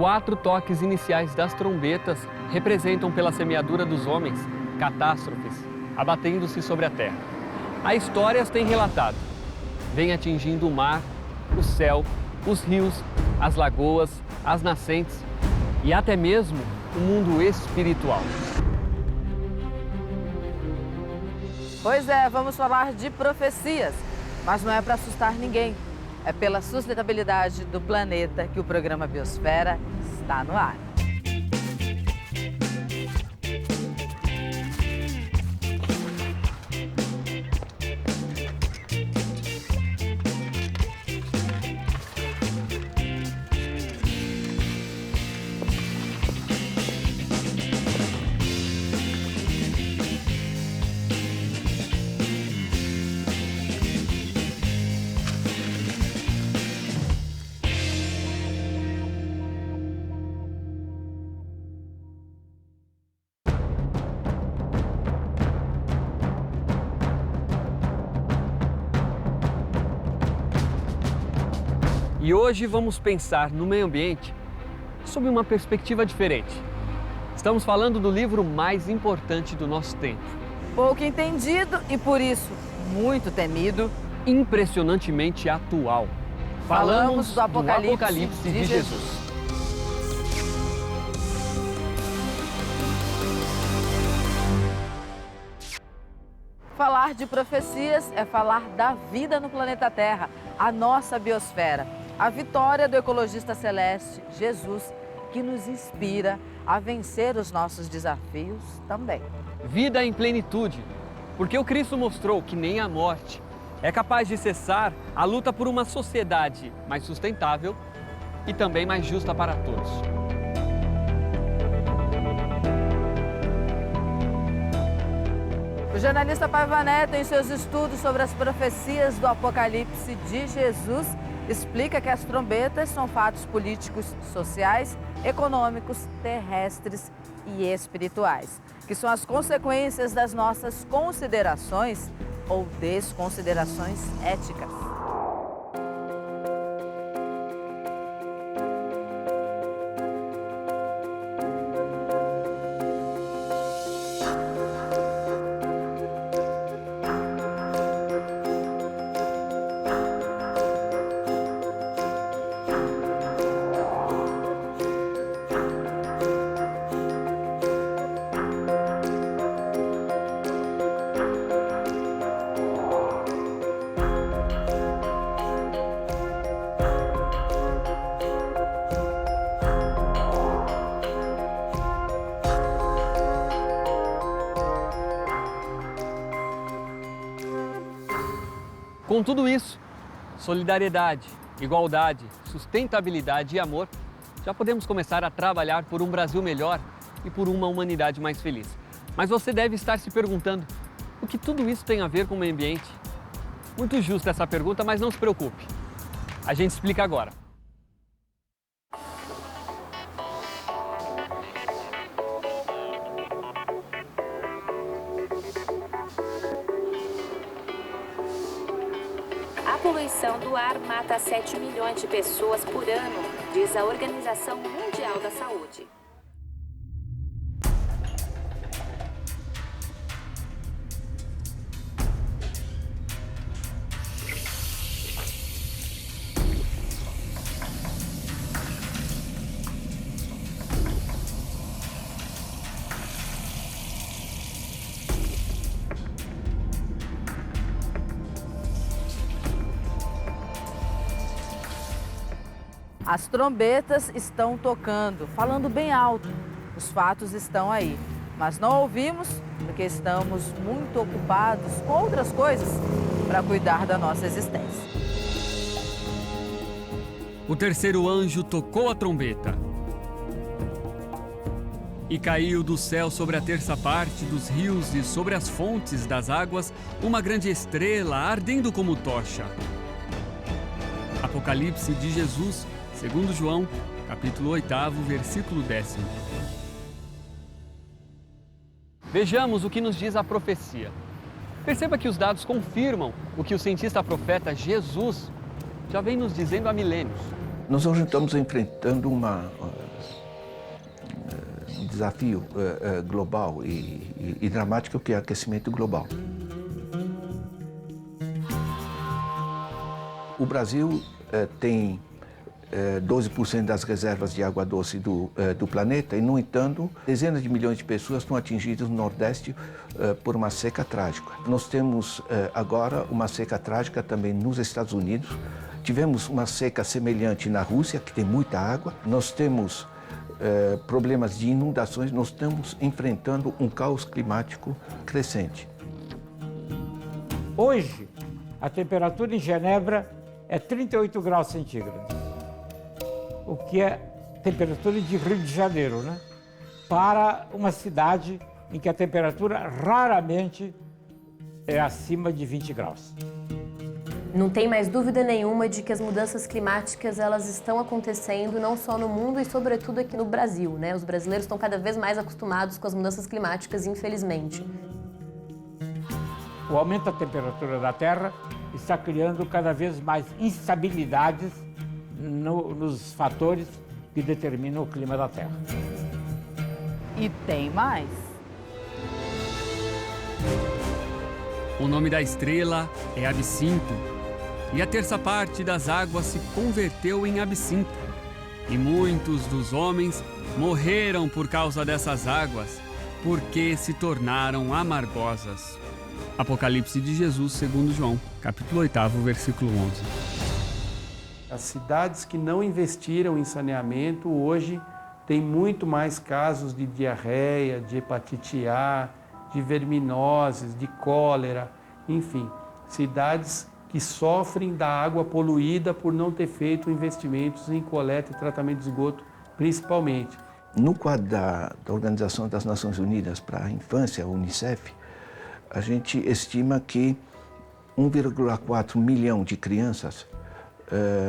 4 toques iniciais das trombetas representam pela semeadura dos homens catástrofes abatendo-se sobre a terra. A história as tem relatado. Vem atingindo o mar, o céu, os rios, as lagoas, as nascentes e até mesmo o mundo espiritual. Pois é, vamos falar de profecias, mas não é para assustar ninguém. É pela sustentabilidade do planeta que o programa Biosfera está no ar. E hoje vamos pensar no meio ambiente sob uma perspectiva diferente. Estamos falando do livro mais importante do nosso tempo. Pouco entendido e, por isso, muito temido. Impressionantemente atual. Falamos do Apocalipse de Jesus. Falar de profecias é falar da vida no planeta Terra, a nossa biosfera. A vitória do ecologista celeste, Jesus, que nos inspira a vencer os nossos desafios também. Vida em plenitude, porque o Cristo mostrou que nem a morte é capaz de cessar a luta por uma sociedade mais sustentável e também mais justa para todos. O jornalista Paiva Neto, em seus estudos sobre as profecias do Apocalipse de Jesus, explica que as trombetas são fatos políticos, sociais, econômicos, terrestres e espirituais, que são as consequências das nossas considerações ou desconsiderações éticas. Com tudo isso, solidariedade, igualdade, sustentabilidade e amor, já podemos começar a trabalhar por um Brasil melhor e por uma humanidade mais feliz. Mas você deve estar se perguntando, o que tudo isso tem a ver com o meio ambiente? Muito justa essa pergunta, mas não se preocupe. A gente explica agora. A poluição do ar mata 7 milhões de pessoas por ano, diz a Organização Mundial da Saúde. As trombetas estão tocando, falando bem alto. Os fatos estão aí, mas não ouvimos porque estamos muito ocupados com outras coisas para cuidar da nossa existência. O terceiro anjo tocou a trombeta e caiu do céu sobre a terça parte dos rios e sobre as fontes das águas uma grande estrela ardendo como tocha. Apocalipse de Jesus, segundo João, capítulo 8, versículo 10. Vejamos o que nos diz a profecia. Perceba que os dados confirmam o que o cientista profeta Jesus já vem nos dizendo há milênios. Nós hoje estamos enfrentando desafio global e dramático que é o aquecimento global. O Brasil tem 12% das reservas de água doce do planeta e, no entanto, dezenas de milhões de pessoas estão atingidas no Nordeste por uma seca trágica. Nós temos agora uma seca trágica também nos Estados Unidos. Tivemos uma seca semelhante na Rússia, que tem muita água. Nós temos problemas de inundações. Nós estamos enfrentando um caos climático crescente. Hoje, a temperatura em Genebra é 38 graus centígrados, o que é temperatura de Rio de Janeiro, né? Para uma cidade em que a temperatura raramente é acima de 20 graus. Não tem mais dúvida nenhuma de que as mudanças climáticas elas estão acontecendo não só no mundo e sobretudo aqui no Brasil, né? Os brasileiros estão cada vez mais acostumados com as mudanças climáticas, infelizmente. O aumento da temperatura da Terra está criando cada vez mais instabilidades nos fatores que determinam o clima da Terra. E tem mais. O nome da estrela é absinto, e a terça parte das águas se converteu em absinto. E muitos dos homens morreram por causa dessas águas, porque se tornaram amargosas. Apocalipse de Jesus, segundo João, capítulo 8, versículo 11. As cidades que não investiram em saneamento hoje têm muito mais casos de diarreia, de hepatite A, de verminoses, de cólera, enfim, cidades que sofrem da água poluída por não ter feito investimentos em coleta e tratamento de esgoto, principalmente. No quadro da Organização das Nações Unidas para a Infância, a Unicef, a gente estima que 1,4 milhão de crianças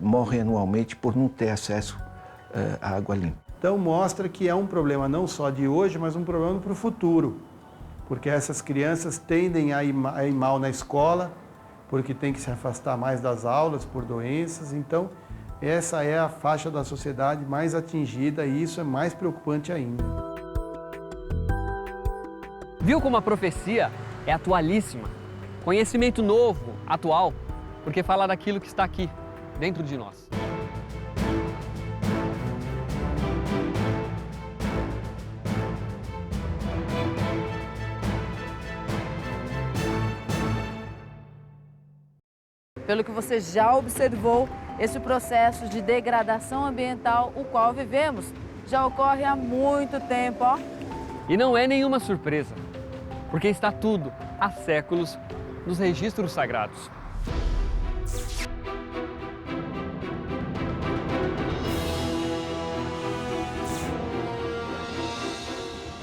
morrem anualmente por não ter acesso à água limpa. Então mostra que é um problema não só de hoje, mas um problema para o futuro, porque essas crianças tendem a ir mal na escola, porque tem que se afastar mais das aulas por doenças. Então essa é a faixa da sociedade mais atingida e isso é mais preocupante ainda. Viu como a profecia é atualíssima? Conhecimento novo, atual, porque fala daquilo que está aqui, dentro de nós. Pelo que você já observou, esse processo de degradação ambiental, o qual vivemos, já ocorre há muito tempo, ó. E não é nenhuma surpresa, porque está tudo, há séculos, nos registros sagrados.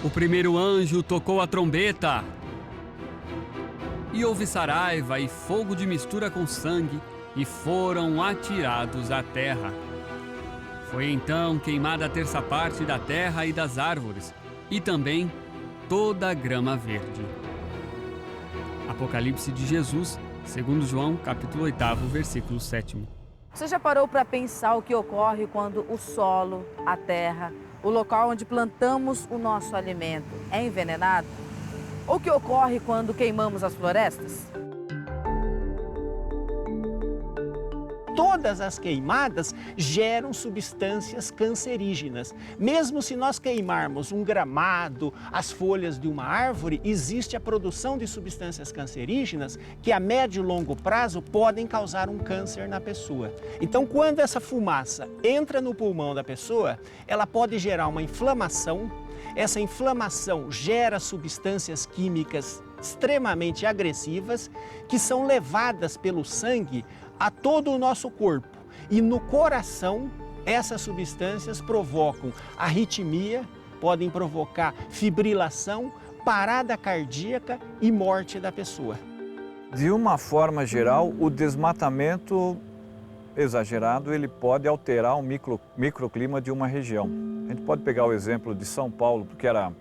O primeiro anjo tocou a trombeta. E houve saraiva e fogo de mistura com sangue, e foram atirados à terra. Foi então queimada a terça parte da terra e das árvores, e também toda a grama verde. Apocalipse de Jesus, segundo João, capítulo 8, versículo 7. Você já parou para pensar o que ocorre quando o solo, a terra, o local onde plantamos o nosso alimento é envenenado? O que ocorre quando queimamos as florestas? Todas as queimadas geram substâncias cancerígenas. Mesmo se nós queimarmos um gramado, as folhas de uma árvore, existe a produção de substâncias cancerígenas que a médio e longo prazo podem causar um câncer na pessoa. Então, quando essa fumaça entra no pulmão da pessoa, ela pode gerar uma inflamação. Essa inflamação gera substâncias químicas extremamente agressivas que são levadas pelo sangue a todo o nosso corpo. E no coração, essas substâncias provocam arritmia, podem provocar fibrilação, parada cardíaca e morte da pessoa. De uma forma geral, o desmatamento exagerado ele pode alterar o microclima de uma região. A gente pode pegar o exemplo de São Paulo, porque era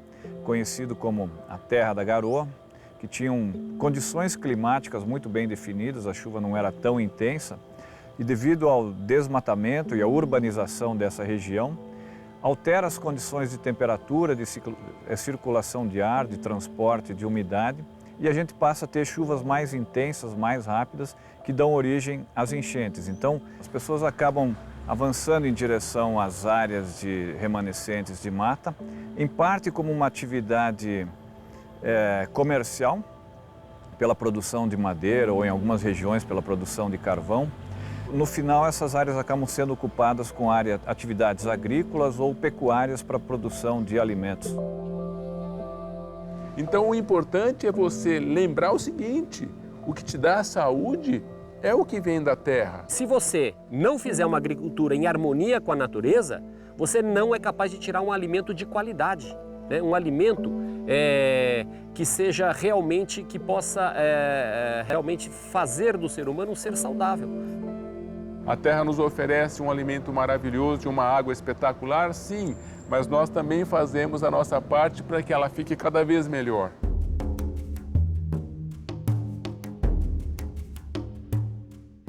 conhecido como a terra da garoa, que tinham condições climáticas muito bem definidas, a chuva não era tão intensa, e devido ao desmatamento e à urbanização dessa região, altera as condições de temperatura, de circulação de ar, de transporte, de umidade, e a gente passa a ter chuvas mais intensas, mais rápidas, que dão origem às enchentes. Então, as pessoas acabam avançando em direção às áreas de remanescentes de mata, em parte como uma atividade comercial, pela produção de madeira ou em algumas regiões pela produção de carvão. No final, essas áreas acabam sendo ocupadas com atividades agrícolas ou pecuárias para a produção de alimentos. Então, o importante é você lembrar o seguinte: o que te dá saúde é o que vem da terra. Se você não fizer uma agricultura em harmonia com a natureza, você não é capaz de tirar um alimento de qualidade, né? Um alimento que seja realmente, que possa realmente fazer do ser humano um ser saudável. A terra nos oferece um alimento maravilhoso e uma água espetacular, sim, mas nós também fazemos a nossa parte para que ela fique cada vez melhor.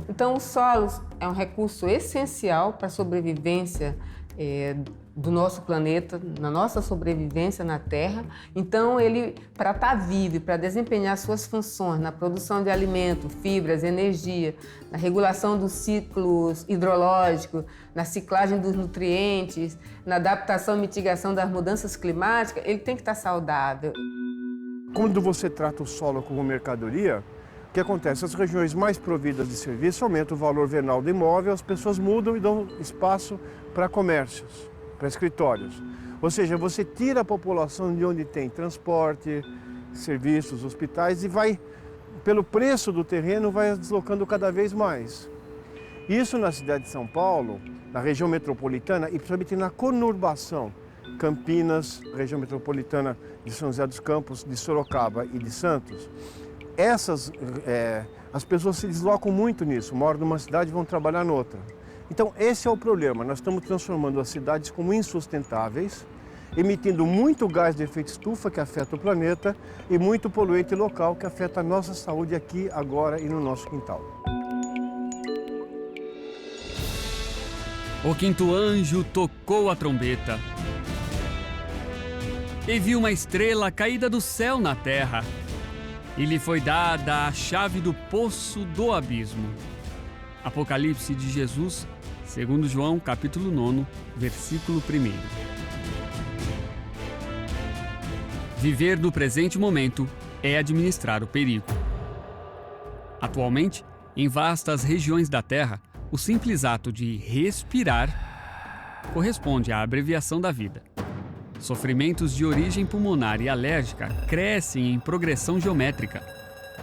Então, o solo é um recurso essencial para a sobrevivência do nosso planeta, na nossa sobrevivência na Terra. Então, ele, para estar vivo, para desempenhar suas funções na produção de alimento, fibras, energia, na regulação dos ciclos hidrológicos, na ciclagem dos nutrientes, na adaptação e mitigação das mudanças climáticas, ele tem que estar saudável. Quando você trata o solo como mercadoria, o que acontece? As regiões mais providas de serviço aumentam o valor venal do imóvel, as pessoas mudam e dão espaço para comércios, para escritórios. Ou seja, você tira a população de onde tem transporte, serviços, hospitais e vai, pelo preço do terreno, vai deslocando cada vez mais. Isso na cidade de São Paulo, na região metropolitana e principalmente na conurbação, Campinas, região metropolitana de São José dos Campos, de Sorocaba e de Santos. As pessoas se deslocam muito nisso, moram numa cidade e vão trabalhar noutra. Então esse é o problema, nós estamos transformando as cidades como insustentáveis, emitindo muito gás de efeito estufa que afeta o planeta e muito poluente local que afeta a nossa saúde aqui, agora e no nosso quintal. O quinto anjo tocou a trombeta e viu uma estrela caída do céu na terra. E lhe foi dada a chave do poço do abismo. Apocalipse de Jesus, segundo João, capítulo 9, versículo 1. Viver no presente momento é administrar o perigo. Atualmente, em vastas regiões da Terra, o simples ato de respirar corresponde à abreviação da vida. Sofrimentos de origem pulmonar e alérgica crescem em progressão geométrica.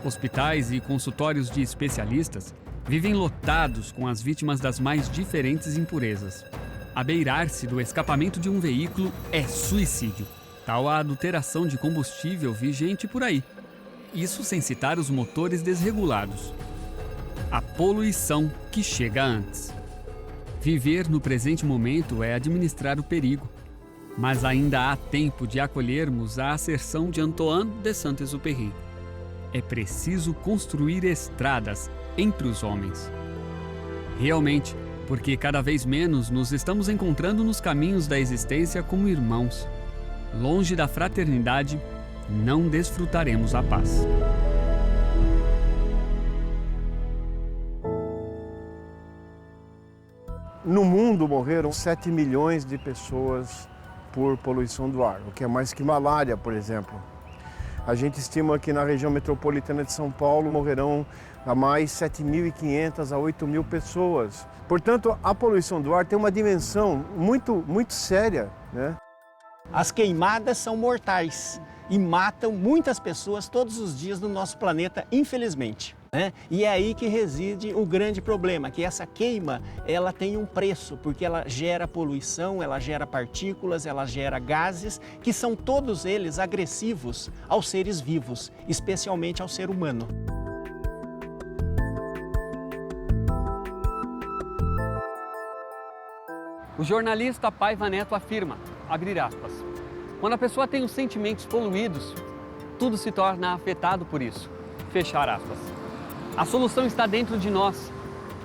Hospitais e consultórios de especialistas vivem lotados com as vítimas das mais diferentes impurezas. Abeirar-se do escapamento de um veículo é suicídio, tal a adulteração de combustível vigente por aí. Isso sem citar os motores desregulados. A poluição que chega antes. Viver no presente momento é administrar o perigo. Mas ainda há tempo de acolhermos a asserção de Antoine de Saint-Exupéry. É preciso construir estradas entre os homens. Realmente, porque cada vez menos nos estamos encontrando nos caminhos da existência como irmãos. Longe da fraternidade, não desfrutaremos a paz. No mundo morreram 7 milhões de pessoas por poluição do ar, o que é mais que malária, por exemplo. A gente estima que na região metropolitana de São Paulo morrerão a mais 7.500 a 8.000 pessoas. Portanto, a poluição do ar tem uma dimensão muito séria, né? As queimadas são mortais e matam muitas pessoas todos os dias no nosso planeta, infelizmente. E é aí que reside o grande problema, que essa queima, ela tem um preço, porque ela gera poluição, ela gera partículas, ela gera gases, que são todos eles agressivos aos seres vivos, especialmente ao ser humano. O jornalista Paiva Neto afirma, abre aspas, quando a pessoa tem os sentimentos poluídos, tudo se torna afetado por isso, fechar aspas. A solução está dentro de nós,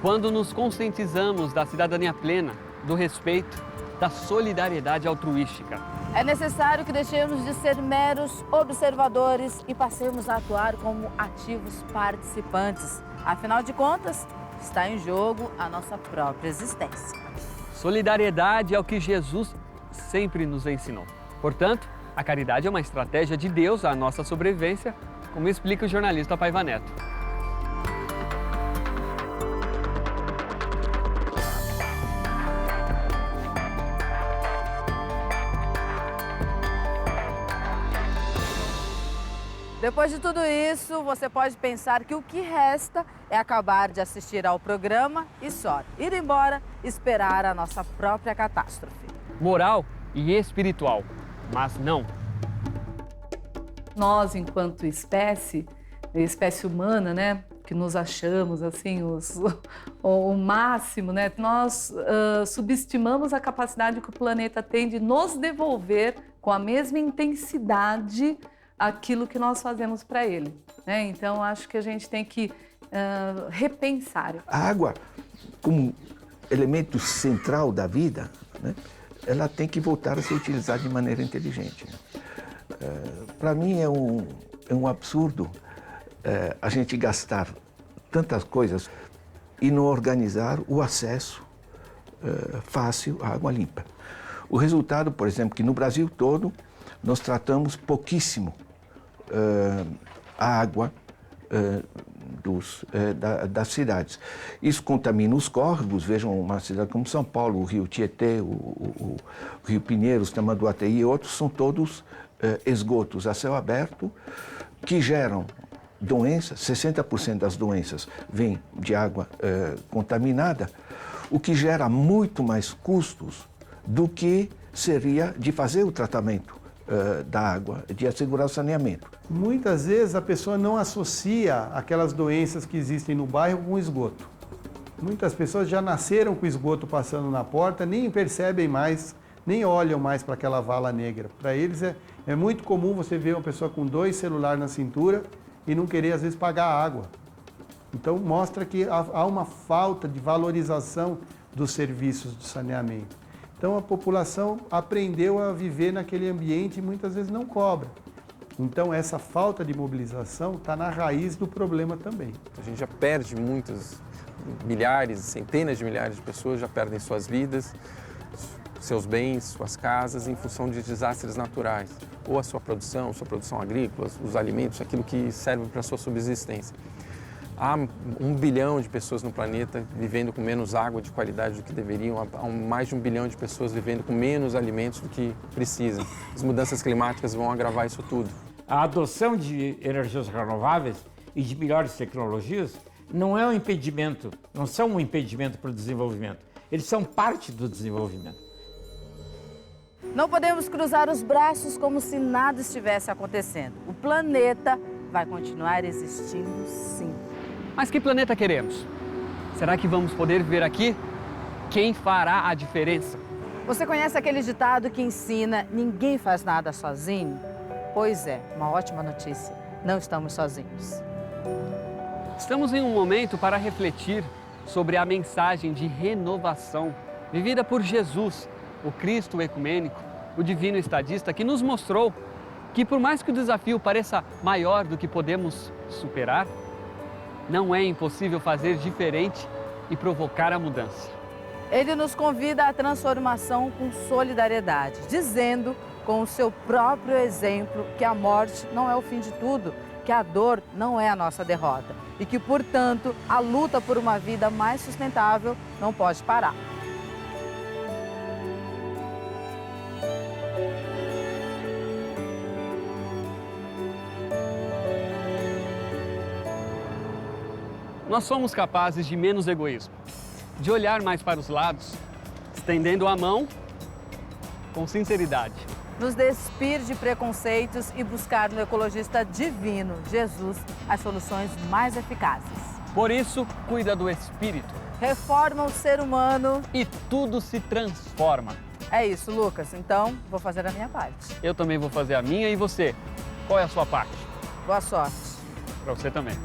quando nos conscientizamos da cidadania plena, do respeito da solidariedade altruística. É necessário que deixemos de ser meros observadores e passemos a atuar como ativos participantes. Afinal de contas, está em jogo a nossa própria existência. Solidariedade é o que Jesus sempre nos ensinou. Portanto, a caridade é uma estratégia de Deus à nossa sobrevivência, como explica o jornalista Paiva Neto. Depois de tudo isso, você pode pensar que o que resta é acabar de assistir ao programa e só ir embora e esperar a nossa própria catástrofe. Moral e espiritual, mas não. Nós, enquanto espécie humana, né, que nos achamos assim o máximo, né, nós subestimamos a capacidade que o planeta tem de nos devolver com a mesma intensidade aquilo que nós fazemos para ele, né? Então, acho que a gente tem que repensar. A água, como elemento central da vida, né, ela tem que voltar a ser utilizada de maneira inteligente. Para mim é um absurdo a gente gastar tantas coisas e não organizar o acesso fácil à água limpa. O resultado, por exemplo, que no Brasil todo nós tratamos pouquíssimo a água das cidades. Isso contamina os córregos. Vejam uma cidade como São Paulo, o Rio Tietê, o Rio Pinheiros, Tamanduateí e outros, são todos esgotos a céu aberto que geram doenças. 60% das doenças vêm de água contaminada, o que gera muito mais custos do que seria de fazer o tratamento da água, de assegurar o saneamento. Muitas vezes a pessoa não associa aquelas doenças que existem no bairro com o esgoto. Muitas pessoas já nasceram com o esgoto passando na porta, nem percebem mais, nem olham mais para aquela vala negra. Para eles é muito comum você ver uma pessoa com 2 celulares na cintura e não querer às vezes pagar a água. Então mostra que há uma falta de valorização dos serviços de saneamento. Então a população aprendeu a viver naquele ambiente e muitas vezes não cobra. Então essa falta de mobilização está na raiz do problema também. A gente já perde milhares, centenas de milhares de pessoas já perdem suas vidas, seus bens, suas casas em função de desastres naturais. Ou a sua produção agrícola, os alimentos, aquilo que serve para a sua subsistência. Há 1 bilhão de pessoas no planeta vivendo com menos água de qualidade do que deveriam, há mais de 1 bilhão de pessoas vivendo com menos alimentos do que precisam. As mudanças climáticas vão agravar isso tudo. A adoção de energias renováveis e de melhores tecnologias não é um impedimento, não são um impedimento para o desenvolvimento. Eles são parte do desenvolvimento. Não podemos cruzar os braços como se nada estivesse acontecendo. O planeta vai continuar existindo, sim. Mas que planeta queremos? Será que vamos poder viver aqui? Quem fará a diferença? Você conhece aquele ditado que ensina ninguém faz nada sozinho? Pois é, uma ótima notícia. Não estamos sozinhos. Estamos em um momento para refletir sobre a mensagem de renovação vivida por Jesus, o Cristo ecumênico, o divino estadista, que nos mostrou que por mais que o desafio pareça maior do que podemos superar, não é impossível fazer diferente e provocar a mudança. Ele nos convida à transformação com solidariedade, dizendo com o seu próprio exemplo que a morte não é o fim de tudo, que a dor não é a nossa derrota e que, portanto, a luta por uma vida mais sustentável não pode parar. Nós somos capazes de menos egoísmo, de olhar mais para os lados, estendendo a mão com sinceridade. Nos despir de preconceitos e buscar no ecologista divino, Jesus, as soluções mais eficazes. Por isso, cuida do espírito. Reforma o ser humano. E tudo se transforma. É isso, Lucas. Então, vou fazer a minha parte. Eu também vou fazer a minha. E você? Qual é a sua parte? Boa sorte. Para você também.